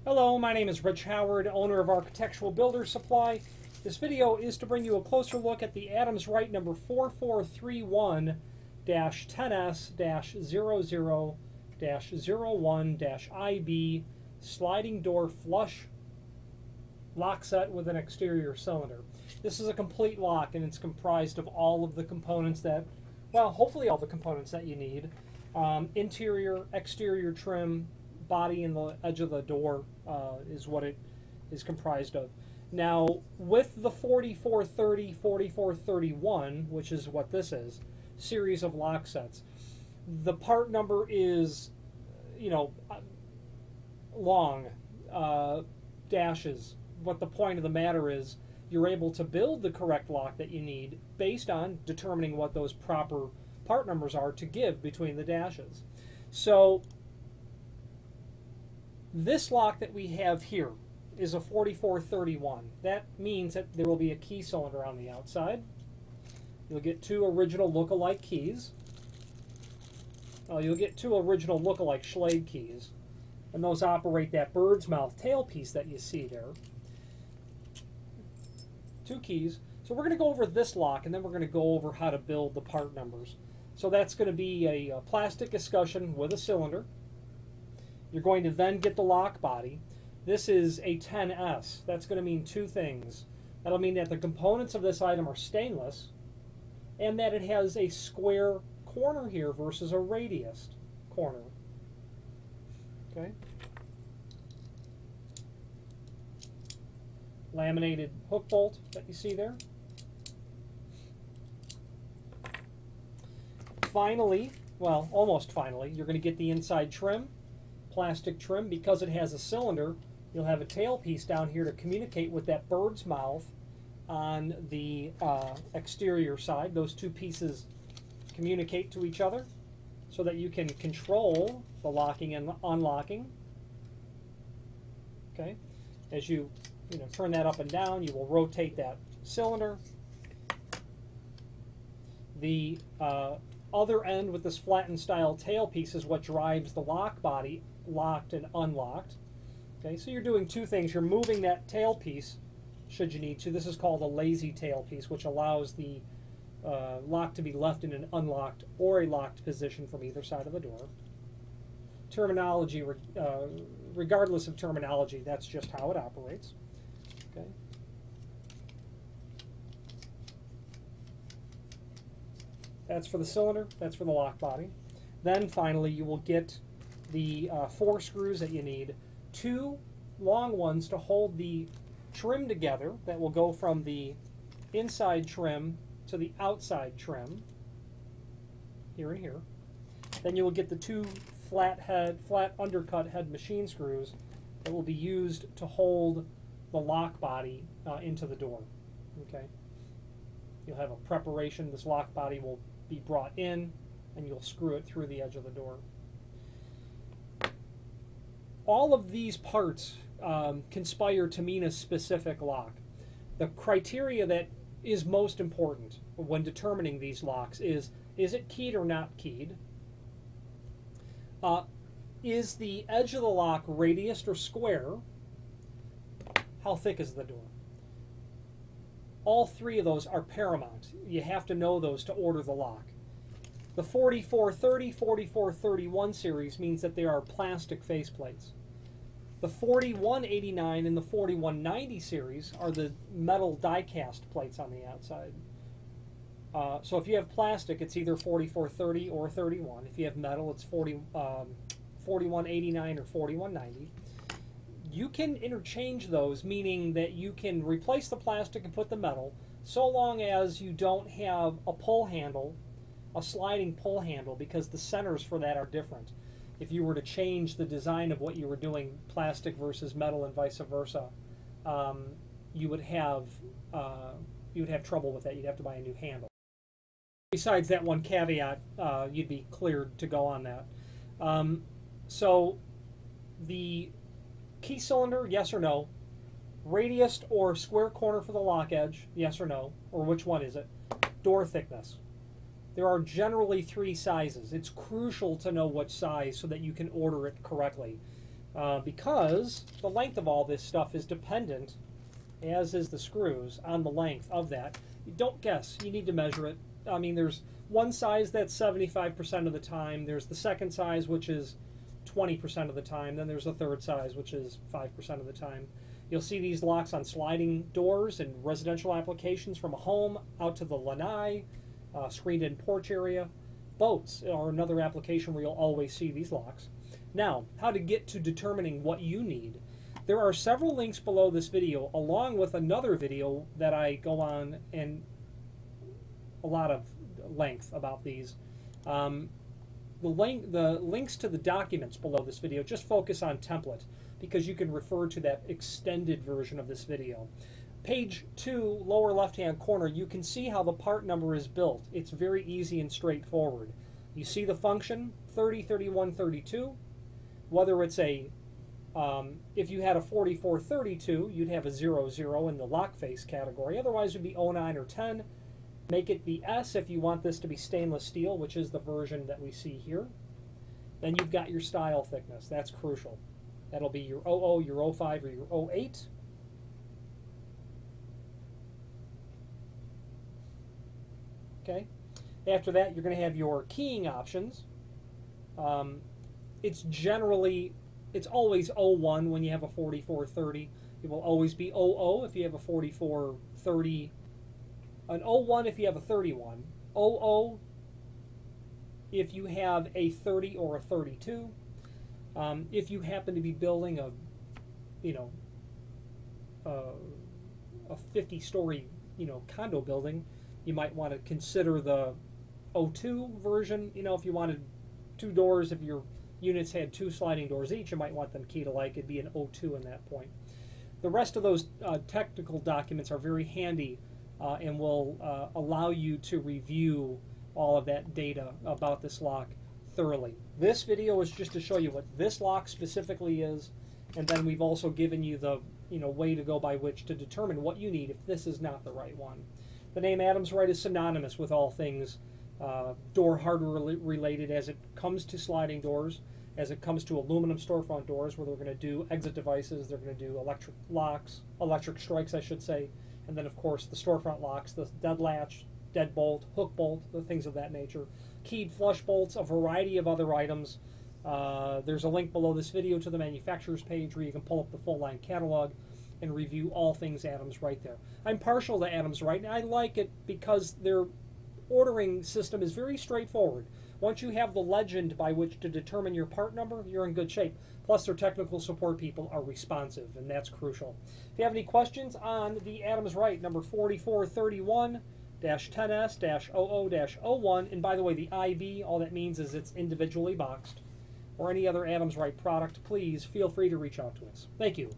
Hello, my name is Rich Howard, owner of Architectural Builder Supply. This video is to bring you a closer look at the Adams Rite number 4431-10-00-01-IB sliding door flush lock set with an exterior cylinder. This is a complete lock, and it's comprised of all of the components that, well, hopefully all the components that you need. Interior, exterior trim, body and the edge of the door is what it is comprised of. Now, with the 4430, 4431, which is what this is, series of lock sets, the part number is, long, dashes. What the point of the matter is, you're able to build the correct lock that you need based on determining what those proper part numbers are to give between the dashes. So, this lock that we have here is a 4431. That means that there will be a key cylinder on the outside. You'll get two original look-alike keys. You'll get two original look-alike Schlage keys, and those operate that bird's mouth tailpiece that you see there. Two keys. So we're going to go over this lock, and then we're going to go over how to build the part numbers. So that's going to be a plastic escutcheon with a cylinder. You're going to then get the lock body. This is a 10S. That's going to mean two things. That'll mean that the components of this item are stainless, and that it has a square corner here versus a radius corner. Okay. Laminated hook bolt that you see there. Finally, well, almost finally, you're going to get the inside trim. Plastic trim. Because it has a cylinder, you'll have a tailpiece down here to communicate with that bird's mouth on the exterior side. Those two pieces communicate to each other so that you can control the locking and unlocking. Okay, as you turn that up and down, you will rotate that cylinder. The other end with this flattened style tailpiece is what drives the lock body, locked and unlocked. Okay, so you're doing two things. You're moving that tailpiece should you need to. This is called a lazy tailpiece, which allows the lock to be left in an unlocked or a locked position from either side of the door. Terminology, regardless of terminology, that's just how it operates. Okay. That's for the cylinder, that's for the lock body. Then finally you will get the 4 screws that you need. 2 long ones to hold the trim together that will go from the inside trim to the outside trim, here and here. Then you will get the 2 flat undercut head machine screws that will be used to hold the lock body into the door. Okay. You'll have a preparation. This lock body will be brought in, and you'll screw it through the edge of the door. All of these parts conspire to mean a specific lock. The criteria that is most important when determining these locks is it keyed or not keyed? Is the edge of the lock radiused or square? How thick is the door? All 3 of those are paramount. You have to know those to order the lock. The 4430, 4431 series means that they are plastic faceplates. The 4189 and the 4190 series are the metal die-cast plates on the outside. So if you have plastic, it's either 4430 or 31. If you have metal, it's 4189 or 4190. You can interchange those, meaning that you can replace the plastic and put the metal, so long as you don't have a pull handle, a sliding pull handle, because the centers for that are different. If you were to change the design of what you were doing, plastic versus metal and vice versa, you would have trouble with that. You'd have to buy a new handle. Besides that one caveat, you'd be cleared to go on that. So the key cylinder, yes or no? Radius or square corner for the lock edge, yes or no? Or which one is it? Door thickness. There are generally 3 sizes. It's crucial to know what size so that you can order it correctly. because the length of all this stuff is dependent, as is the screws, on the length of that. You don't guess. You need to measure it. I mean, there's one size that's 75% of the time. There's the second size, which is 20% of the time. Then there's a third size, which is 5% of the time. You'll see these locks on sliding doors in residential applications, from a home out to the lanai, screened-in porch area. Boats are another application where you'll always see these locks. Now, how to get to determining what you need. There are several links below this video, along with another video that I go on in a lot of length about these. The links to the documents below this video just focus on template, because you can refer to that extended version of this video. Page 2, lower left-hand corner, you can see how the part number is built. It's very easy and straightforward. You see the function 30, 31, 32. Whether it's a, if you had a 44, 32, you'd have a 0, 0 in the lock face category. Otherwise, it would be 09 or 10. Make it the S if you want this to be stainless steel, which is the version that we see here. Then you've got your style thickness. That's crucial. That'll be your 00, your 05, or your 08. Okay. After that, you're going to have your keying options. It's always 01 when you have a 4430. It will always be 00 if you have a 4430. An 01 if you have a 31. 00 if you have a 30 or a 32. If you happen to be building a 50-story, condo building, you might want to consider the 02 version. If you wanted 2 doors, if your units had 2 sliding doors each, you might want them keyed alike. It'd be an 02 in that point. The rest of those technical documents are very handy and will allow you to review all of that data about this lock thoroughly. This video is just to show you what this lock specifically is, and then we've also given you the way to go by which to determine what you need if this is not the right one. The name Adams Rite is synonymous with all things door hardware related as it comes to sliding doors, as it comes to aluminum storefront doors, where they're going to do exit devices, they're going to do electric locks, electric strikes I should say, and then of course the storefront locks, the dead latch, deadbolt, hook bolt, the things of that nature, keyed flush bolts, a variety of other items. There's a link below this video to the manufacturer's page where you can pull up the full line catalog and review all things Adams Rite there. I'm partial to Adams Rite, and I like it because their ordering system is very straightforward. Once you have the legend by which to determine your part number, you're in good shape. Plus, their technical support people are responsive, and that's crucial. If you have any questions on the Adams Rite number 4431-10S-00-01, and by the way, the IB, all that means is it's individually boxed, or any other Adams Rite product, please feel free to reach out to us. Thank you.